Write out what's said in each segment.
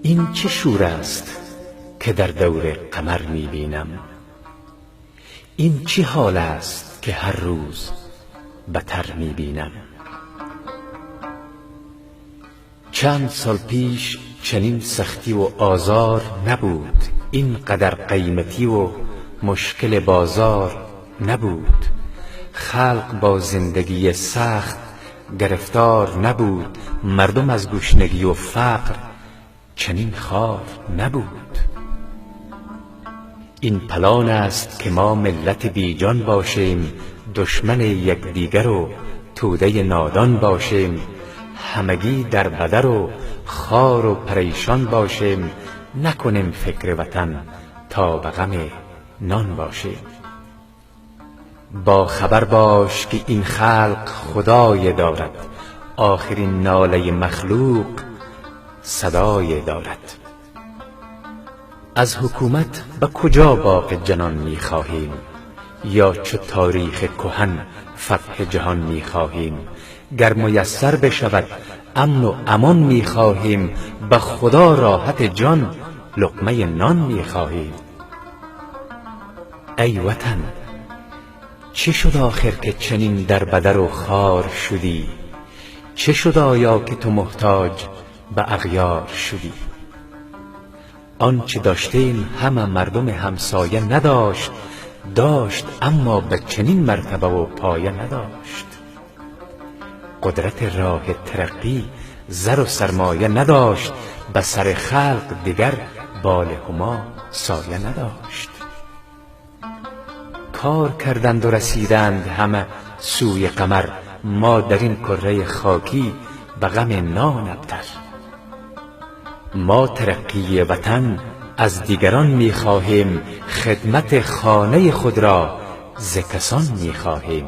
این چه شور است که در دور قمر می بینم؟ این چه حال است که هر روز بتر می بینم؟ چند سال پیش چنین سختی و آزار نبود، این قدر قیمتی و مشکل بازار نبود، خلق با زندگی سخت گرفتار نبود، مردم از گشنگی و فقر چنین خوار نبود. این پلان است که ما ملت بیجان باشیم، دشمن یکدیگر و توده نادان باشیم، همگی در بدر و خوار و پریشان باشیم، نکنیم فکر وطن تا به غم نان باشیم. با خبر باش که این خلق خدای دارد، آخرین ناله مخلوق صدای دارد. از حکومت به کجا باغ جنان می خواهیم؟ یا چو تاریخ کهن فتح جهان می خواهیم؟ گر میسر بشود امن و امان می خواهیم، به خدا راحت جان لقمه نان می خواهیم. ای وطن چه شد آخر که چنین در بدر و خوار شدی؟ چه شد آیا که تو محتاج به اغیار شدی؟ آنچه داشتیم همه مردم همسایه نداشت، داشت اما به چنین مرتبه و پایه نداشت. قدرت راه ترقی زر و سرمایه نداشت، به سر خلق دیگر بال هما سایه نداشت. کار کردند و رسیدند همه سوی قمر، ما در این کره خاکی به غم نان ابتر. ما ترقی وطن از دیگران می خواهیم، خدمت خانه خود را ز کسان می خواهیم.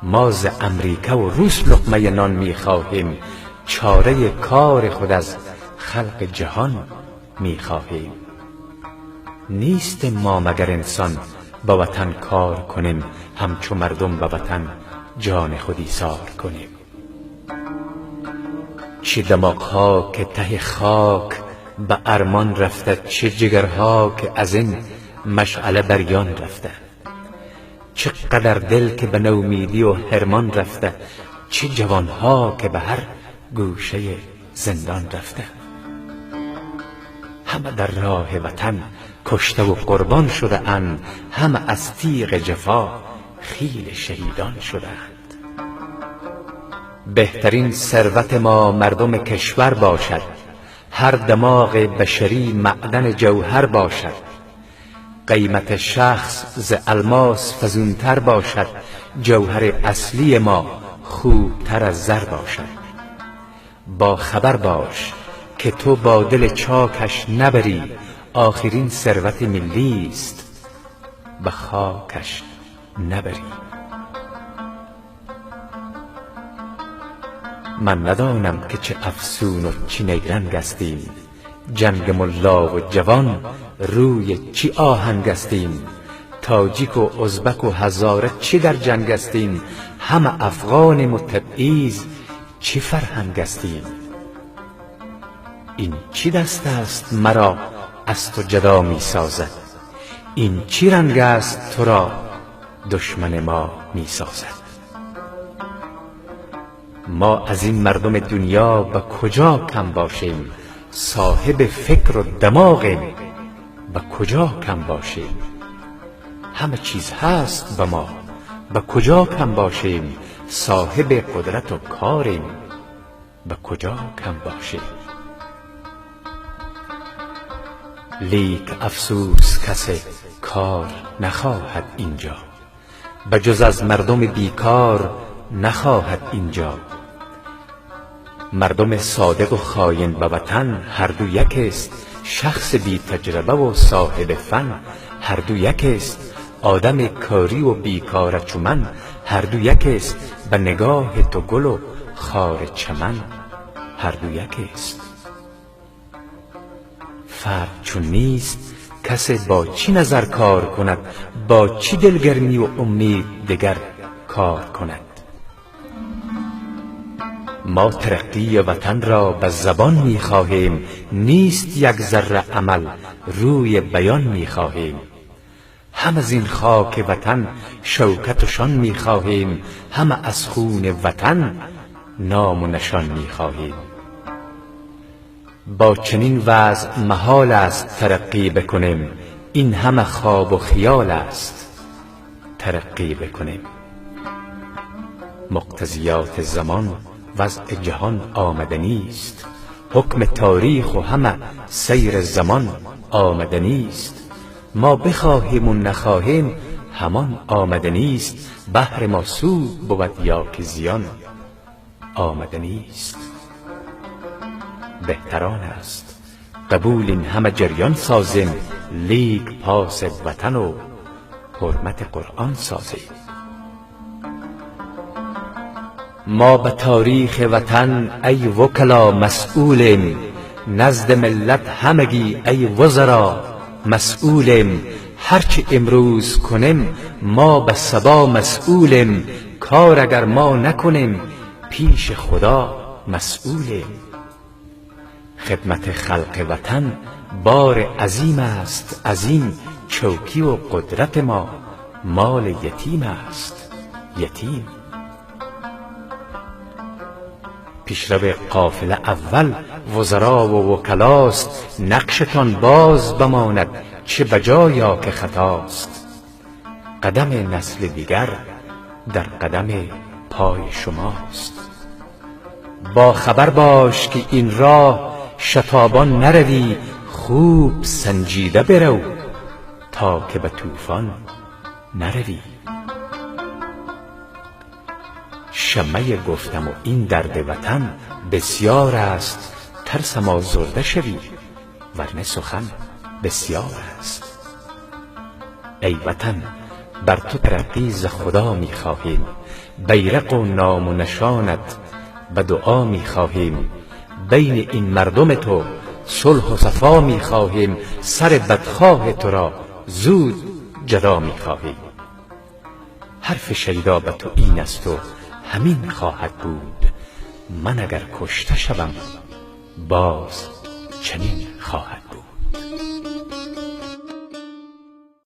ما ز امریکا و روس لقمه نان می خواهیم، چاره کار خود از خلق جهان می خواهیم. نیست ما مگر انسان به وطن کار کنیم، همچو مردم به وطن جان خود ایثار کنیم. چه دماغها که ته خاک به ارمان رفته، چه جگرها که از این مشعله بریان رفته، چه قدر دل که به نومیدی و حرمان رفته، چه جوانها که به هر گوشه زندان رفته. همه در راه وطن کشته و قربان شده اند، همه از تیغ جفا خیل شهیدان شده اند. بهترین ثروت ما مردم کشور باشد، هر دماغ بشری معدن جوهر باشد، قیمت شخص ز الماس فزونتر باشد، جوهر اصلی ما خوبتر از زر باشد. با خبر باش که تو با دل چاکش نبری، آخرین ثروت ملی است به خاکش نبری. من ندانم که چه افسون و چه نیرنگ استیم، جنگ ملا و جوان روی چی آهنگ استیم، تاجیک و ازبک و هزاره چی در جنگ استیم، همه افغان متبعیض چی فرهنگ استیم. این چی دست است مرا از تو جدا می سازد، این چی رنگ است تو را دشمن ما می سازد. ما از این مردم دنیا به کجا کم باشیم، صاحب فکر و دماغیم به کجا کم باشیم. همه چیز هست به ما به کجا کم باشیم، صاحب قدرت و کاریم به کجا کم باشیم. لیک افسوس کسی کار نخواهد اینجا، به جز از مردم بیکار نخواهد اینجا. مردم صادق و خاین به وطن هر دو یک است، شخص بی تجربه و صاحب فن هر دو یک است، آدم کاری و بیکار چو من هر دو یک است، به نگاه تو گل و خار چمن هر دو یک است. فرق چون نیست کسی با چی نظر کار کند، با چی دلگرمی و امید دگر کار کند. ما ترقی وطن را به زبان می خواهیم، نیست یک ذره عمل روی بیان می خواهیم. هم از این خاک وطن شوکت و شان می خواهیم، هم از خون وطن نام و نشان می خواهیم. با چنین وضع محال است ترقی بکنیم، این همه خواب و خیال است ترقی بکنیم. مقتضیات زمان وضع جهان آمدنی است، حکم تاریخ و همه سیر زمان آمدنی است. ما بخواهیم و نخواهیم همان آمدنی است، بهر ما سود بود یا که زیان آمدنی است. بهتران است قبول این همه جریان سازیم، لیک پاس وطن و حرمت قرآن سازیم. ما به تاریخ وطن ای وکلا مسئولیم، نزد ملت همگی ای وزرا مسئولیم. هرچه امروز کنیم ما به صبا مسئولیم، کار اگر ما نکنیم پیش خدا مسئولیم. خدمت خلق وطن بار عظیم است، عظیم چوکی و قدرت ما مال یتیم است یتیم. پیشرو قافله اول وزرا و وکلاست، نقشتان باز بماند چه بجا یا که خطاست. قدم نسل دیگر در قدم پای شماست. با خبر باش که این راه شتابان نروی، خوب سنجیده برو تا که به طوفان نروی. شمه گفتم و این درد وطن بسیار است، ترسم آزرده شوی ورنه سخن بسیار است. ای وطن بر تو ترقی ز خدا می خواهیم، بیرق و نام و نشانت به دعا می خواهیم. بین این مردم تو صلح و صفا می خواهیم، سر بدخواه تو را زود جدا می خواهیم. حرف شیدا به تو این است و همین خواهد بود، من اگر کشته شوم باز چنین خواهد.